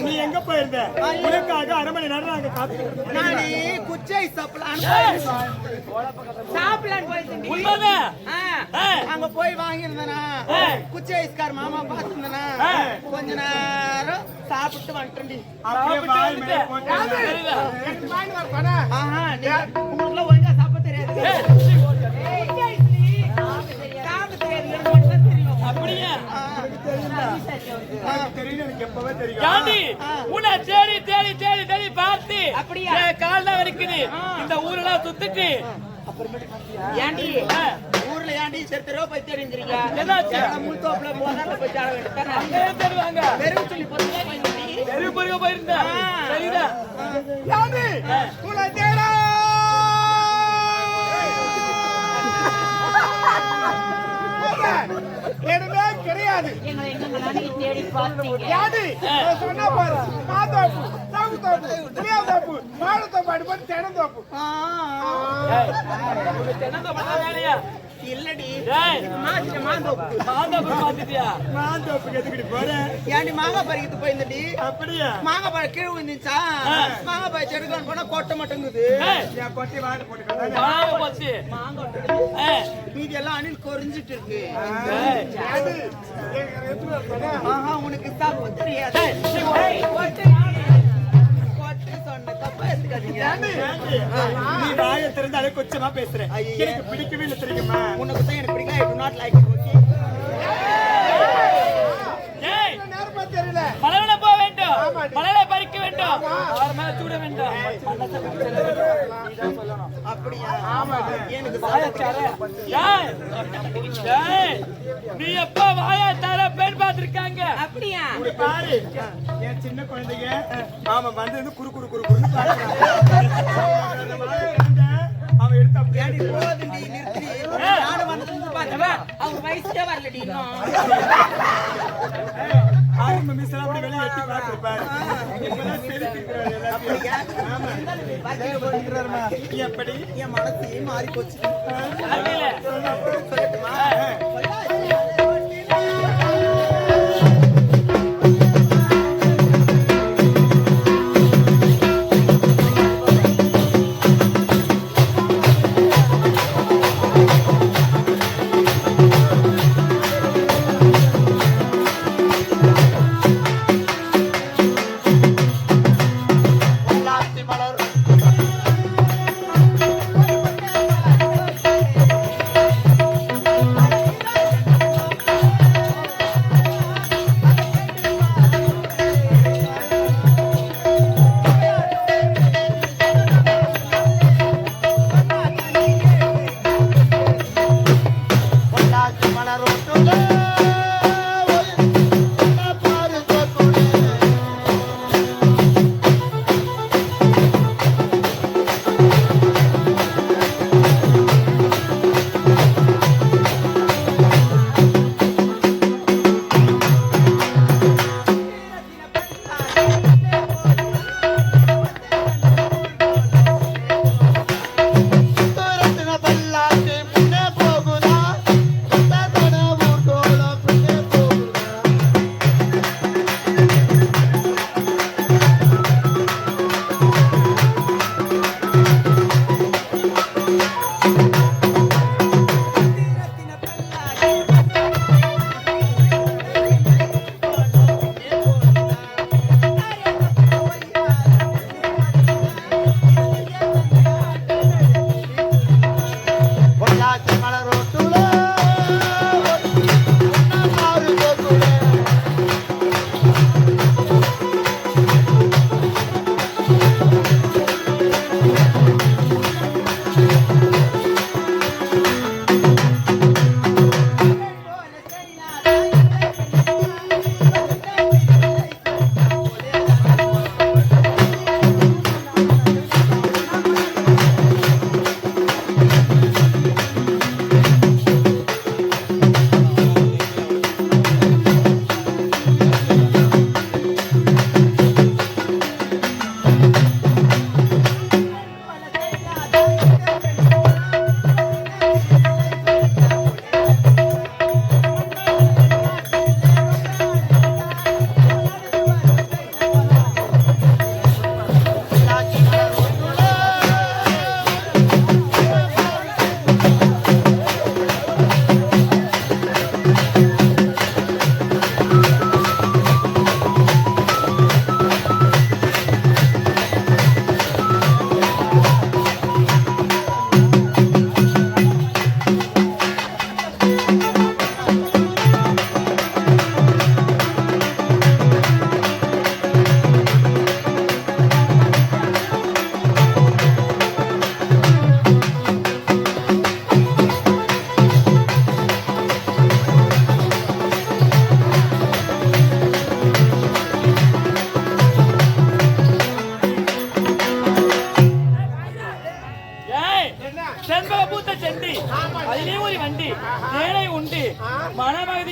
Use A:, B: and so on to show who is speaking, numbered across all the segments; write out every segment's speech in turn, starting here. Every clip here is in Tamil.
A: நீ எங்க போயிருந்த? உனக்காக அரை மணி நேரம் நாங்க காத்துக்கிட்டு
B: நானே குச்சை சாப்பிடலாம் போயிருந்தேன்.
C: உண்மைதான்.
B: அங்க போய் வாங்கியிருந்தேனா குச்சி ஐஸ்கார் மாமா பார்த்துருந்தேனா கொஞ்ச நேரம் சாப்பிட்டு வந்துட்டேன்.
A: அப்படியே வாய் மேல போட்டு
B: ஆஹா உங்களுக்குள்ள ஒழுங்கா சாப்பிட தெரியாது.
C: அப்படியே
A: தெரியும், எனக்கு எப்பவே தெரியும்.
C: காந்தி உன்னை தேடி தேடி தேடி தேடி பார்த்து
B: அப்படியா?
C: கால் தான் வலிக்குது. இந்த ஊரெல்லாம் சுத்திட்டு
B: ஏண்டி ஊர்ல ஏண்டி தெருவா போய் தேடிங்கிறீங்க?
C: என்னாச்சு?
B: முள்தோப்புல போனால போய் தேட வேண்டியதானே.
C: அங்கே தருவாங்க.
B: வெறும் சொல்லி போறீங்க போயிருந்தீ.
C: தெரு பொறுக்க போயிருந்தேன். சரிதான்.
A: யாரு? உன்னை தேடா. எதுவுமே கிடையாது. யாரு? சொன்னா பாரு. மாதோப்பு, சாகுதோப்பு, புளியாதோப்பு, வாழைத்தோப்பு, அடிப்படி தென்னந்தோப்பு.
C: வேலையா
B: இல்லடி
C: டேய்,
B: மாந்தோப்பு
C: மாந்தோப்பு மாத்திட்டியா?
A: மாந்தோப்புக்கு எதுக்கிட்டு போற?
B: ஏண்டி மாங்காய் பறிக்கிறது போயிருந்தடி.
A: அப்படியா?
B: மாங்காய் பழம் கீழே விழுந்துச்சா மாங்காய் பழம் செடுக்கான்னு போனா கொட்ட மாட்டேங்குது.
A: என் கொட்டி வாழை போட்டுக்கிறேன்.
C: வாங்க போச்சு.
B: மீதி எல்லாம் அணில் கொறிஞ்சிட்டு இருக்கு.
A: யாரு? எப்படி இருப்பாங்க?
B: ஆஹா உனக்கு சாப்பிட தெரியாது. கொட்டு சொன்ன தப்பா எடுத்துக்காதீங்க.
A: நீ வாயை திறந்தாலே கொச்சமா பேசுற.
B: ஐயே.
A: எனக்கு பிடிக்கவே இல்லை தெரியுமா?
B: உனக்கு தான் எனக்கு பிடிக்கல. I do not like it. Okay.
C: ஏய்,
A: நேரமா தெரியல.
C: மலர்ல போக வேண்டும். மலரை பறிக்க வேண்டும். அவர் மேல சூட வேண்டும்.
B: அப்படியா? எனக்கு
C: ஏய், ஏய், நீ எப்ப வாயா தர பெண் பார்த்திருக்காங்க?
B: அப்படியா?
A: இப்படி பாரு, என் சின்ன குழந்தைங்க அவன் வந்து குறு குறு குறு குறுன்னு பாக்குறான். அவன் எடுத்து அப்படியே
B: ஏண்டி போதுண்டி நிறுத்தி. நானும் வந்ததுன்னு பார்த்தா அவங்க வயசுக்கே வரலடி இன்னும்.
A: ஆரம்ப மிஸ்லாம் அப்படி வெளியே எட்டி பார்த்துருப்பாரு. இப்பதான் செலுத்திக்கிறாரு எல்லாத்தையும். ஆமா. எப்படி?
B: என் மனசே மாறி போச்சு.
C: அறிவியல.
B: சொல்லட்டுமா?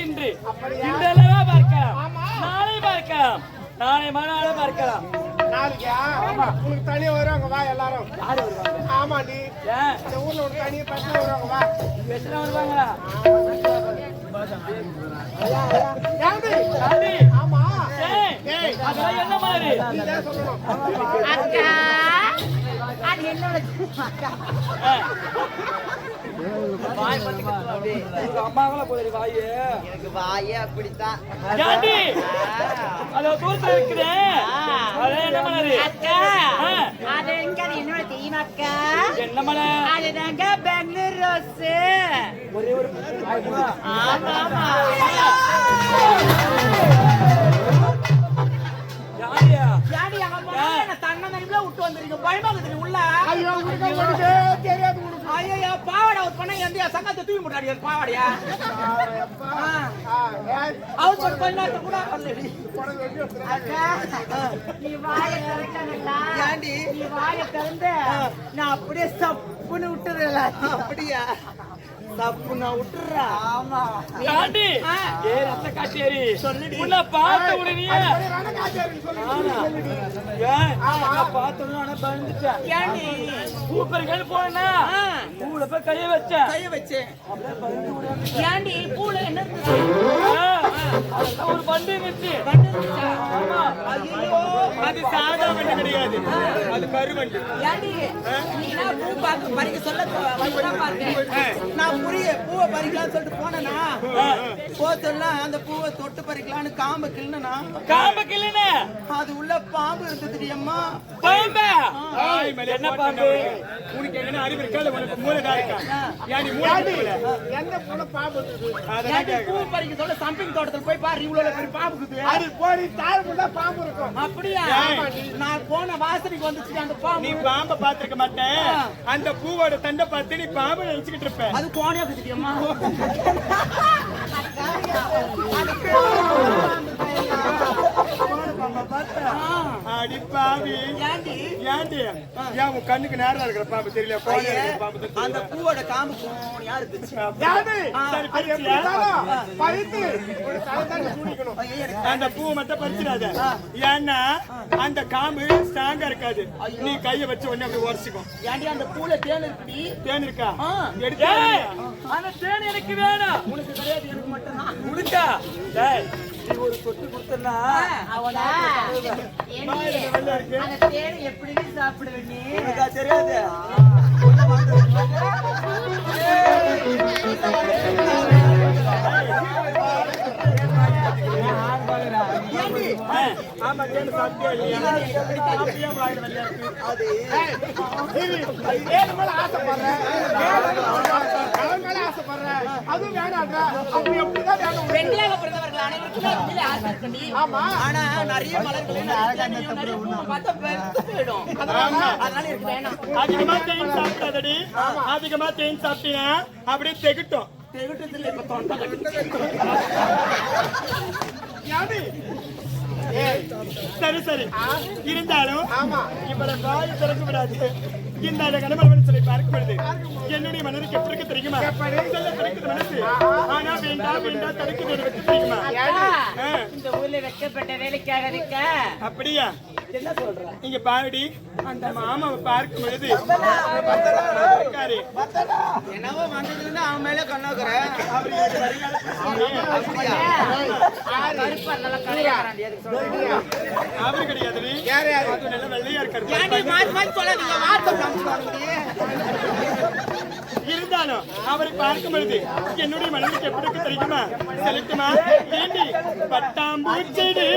C: பார்ப்பது இன்று இன்றளவா பார்க்கலாம், நாளை பார்க்கலாம், நாளை மறுநாள் பார்க்கலாம்.
A: நாளைக்கா உனக்கு தனியா வருவாங்க வா எல்லாரும்.
C: யாரு வருவாங்க?
A: ஆமா நீ
C: ஏன்
A: இந்த ஊர்ல ஒரு தனியா பசங்க வருவாங்க வா.
C: எத்தனை வருவாங்களா?
A: ஏண்டி?
C: சாமி,
A: ஆமா
C: ஏய், அதெல்லாம் என்ன மாதிரி?
A: நீதான் சொல்லணும்.
B: அக்கா அது என்னோட அக்கா வாய் மட்டும் அப்படியே
C: உங்க அம்மாவெல்லாம் போயிரு வாயு.
B: எனக்கு வாயே அப்படித்தான்.
C: ஏண்டி? அதோ தூரத்துல இருக்குதே, அது என்ன மாதிரி?
B: அக்கா அது எங்க அது என்னோட தெரியுமா அக்கா?
C: என்ன மலை?
B: அதுதாங்க பெங்களூர் ரோஸ்.
C: ஒரே ஒரு
B: ஆமா ஆமா
C: யாரியா?
B: யாடி அங்க போனா என்ன தன்ன மணிக்குள்ள விட்டு வந்திருக்கீங்க பயமா இருக்குது உள்ள.
A: ஐயோ உனக்கு ஒண்ணுமே தெரியாது உனக்கு.
B: ஐயோ பாவாடை ஒரு பண்ண எந்த சங்கத்தை தூக்கி முட்டாடி பாவாடையா அவர் ஒரு கொஞ்ச நேரத்துக்கு கூட வரலடி. அக்கா நீ வாயை திறக்கணும்டா. ஏண்டி நீ வாயை திறந்த நான் அப்படியே சப்புன்னு விட்டுறல. அப்படியா சப்பு நான் விட்டுறா? ஆமா
C: யாண்டி? ஏ ரத்த காட்டேரி சொல்லுடி. உன்னை பார்த்த உடனே பார்த்தோம் ஆனா பயந்துட்டேன்.
B: ஏண்டி
C: பூப்பறிகள் போனா பூல போய் கைய வச்சேன்.
B: அப்படியே பயந்து விடுறாங்க. ஏண்டி பூல என்ன இருந்துச்சு?
C: அதெல்லாம் ஒரு வண்டி இருந்துச்சு. ஆமா.
B: ஐயோ
C: அது சாதா வண்டி கிடையாது, அது கருவண்டி.
B: ஏண்டி நீ நான் பூ பார்க்க பறிக்க சொல்ல வந்துதான் பார்த்தேன். நான் பூவை பறிக்கலாம்னு சொல்லிட்டு போனேனா போத்தல்ல அந்த பூவை தொட்டு பறிக்கலாம்னு காம்பை கிள்ளனா
C: காம்பு கிள்ளுன
B: அது உள்ள பாம்பு இருந்தது அம்மா.
C: பாம்பா? என்ன பாம்பு?
D: உனக்கு என்ன அறிவு இருக்கா இல்ல உனக்கு மூளைதா இருக்கா? யானி மூளை
A: எந்த புள்ள பாம்பு இருக்குது?
B: ஏண்டி பூ பறிக்க சொல்ல சம்பிங் தோட்டத்துல போய் பாரு இவ்வளவு பெரிய பாம்பு இருக்குது.
A: அது போய் தாழ்முள்ள பாம்பு இருக்கும்.
B: அப்படியா? நான் போன வாசனைக்கு வந்துச்சு அந்த
D: நீ
B: பாம்பு.
D: பாம்பை பாத்துருக்க மாட்டேன், அந்த பூவோட தண்டை பார்த்து நீ பாம்பு நினைச்சுக்கிட்டு இருப்ப.
B: அது கோணையா இருக்குது அம்மா.
D: அடி பாவி,
B: ஏண்டி
D: ஏன்டி ஏன் உன் கண்ணுக்கு நேரம் இருக்கிற பாம்பு தெரியல? கோழி இருக்கிற பாம்பு தான்
B: அந்த
D: தெரியுது.
B: பூவோட காம்பு கோணையா இருந்துச்சு.
A: யாரு?
D: சரி,
A: அது எப்படி இருந்தாலும் பறித்து ஒரு தலைதானே சூடிக்கணும்.
D: அந்த பூவை மட்டும் பறிச்சிடாத, ஏன்னா அந்த காம்பு ஸ்ட்ராங்கா இருக்காது. நீ கைய வச்சு உடனே அப்படி உரசிக்கும்.
B: ஏண்டி அந்த பூல தேன் இருக்குடி.
D: தேன் இருக்கா?
C: ஏய்,
D: எடுத்து
C: அந்த தேன் எனக்கு வேணும்.
B: உனக்கு கிடையாது எனக்கு மட்டும் தான்.
C: குடுக்கா. டேய், நீ ஒரு சொட்டு கொடுத்தனா
B: அவனா அந்த தேன் எப்படி சாப்பிடுவ நீ?
C: உனக்கு தெரியாது.
D: ஆமா, தேன் சாப்பிட்டியா இல்லையா? அப்படியே வாயில வெள்ளையா இருக்கு.
A: ஏழு மேல ஆசைப்படுறேன், அவன் மேல ஆசைப்படுறேன், அதுவும் வேணான்றா. அப்படி எப்படிதான் வேணும்?
B: பெண்களாக பிறந்தவர்கள் அனைவருக்கும் அதிலே ஆசை இருக்குடி.
A: ஆமா.
B: ஆனா நிறைய மலர்களை நிறைய பூவை பார்த்தா வெறுத்து போயிடும். அதனால எனக்கு வேணாம்.
D: அதிகமா தேன் சாப்பிடாதடி. அதிகமா தேன் சாப்பிட்டீங்கன்னா அப்படியே தெகட்டும்.
B: தெவிட்டதில்லை இப்ப தொண்டை கட்டி.
A: யாரு?
D: சரி சரி, இருந்தாலும்
A: ஆமா.
D: இப்ப வாயை திறக்க விடாது. இந்த கணவன் சொல்லி பார்க்கப்படுது. என்னுடைய மனதுக்கு எப்படி இருக்கு தெரியுமா? சொல்ல கிடைக்குது மனசு, ஆனா வேண்டாம் வேண்டாம் தடுக்குது எனக்கு தெரியுமா?
B: இந்த ஊர்ல வெட்கப்பட்ட வேலைக்காக இருக்க.
D: அப்படியா?
B: என்ன சொல்ற?
D: நீங்க பாருடி, அந்த மாமாவை பார்க்கும் பொழுது இருக்காரு.
B: என்னவோ வந்ததுல அவன் மேல கண்ணாக்குற.
D: அவர் எனக்கு அவரு கிடையாது,
A: யாரு யாரு?
D: அது நல்ல வெள்ளையா இருக்காரு.
B: ஏண்டி மாத்தி மாத்தி சொல்லாதீங்க. வார்த்தை
D: இருந்தாலும் அவரை பார்க்கும் பொழுது என்னுடைய மனதுக்கு எப்படி இருக்கு தெரியுமா? செலுத்துமா ஏண்டி பட்டாம்பூச்செடி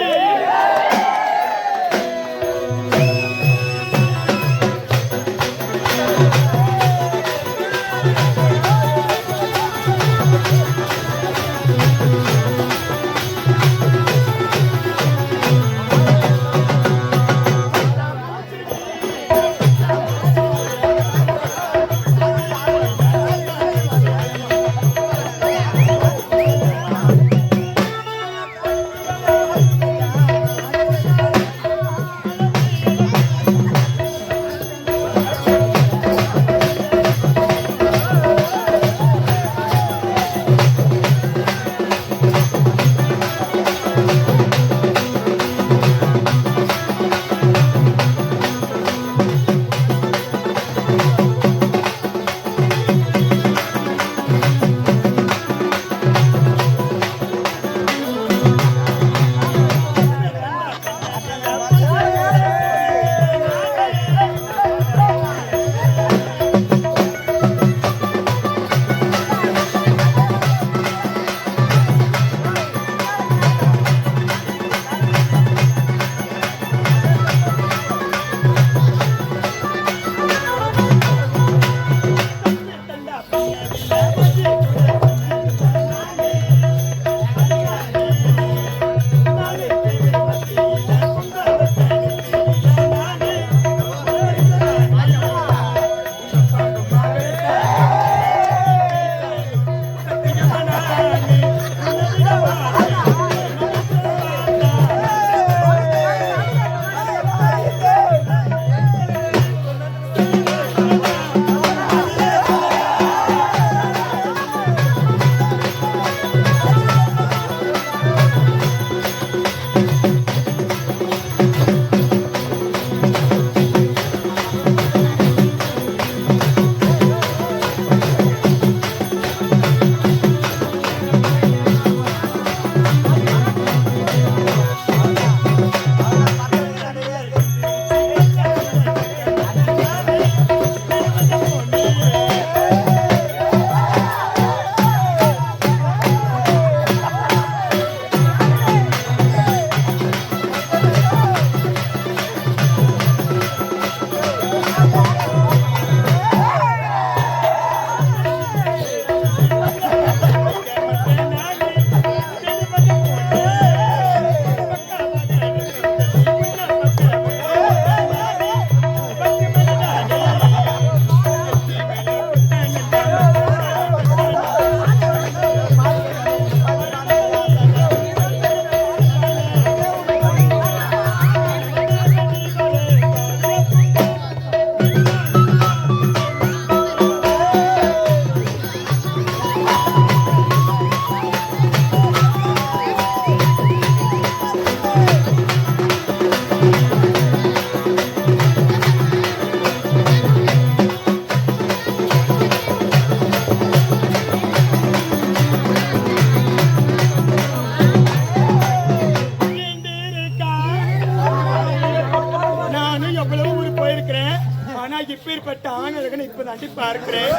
D: இப்பேற்பட்ட ஆணழகனை இப்பதான் பார்க்கிறேன்.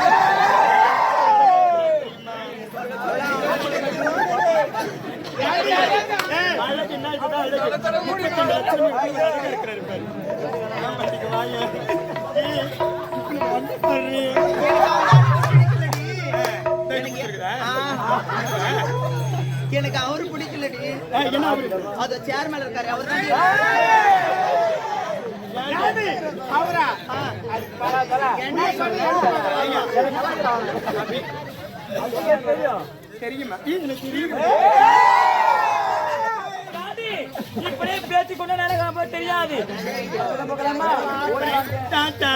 D: அழகு என்ன இதுதான் அழகு. 32 லட்சம் அழகா இருக்கிறாரு பாரு. ஆமாட்டிக்கு வாங்க. வந்து பாரு.
B: எனக்கு அவரு பிடிக்கலடி.
D: என்ன அவரு?
B: அது சேர் மேல இருக்காரு அவரு.
A: அவரா
D: தெரியுமா? எனக்கு தெரியும்.
C: இப்படியே பேச்சு கொண்டு நடக்காம தெரியாது.
D: டாட்டா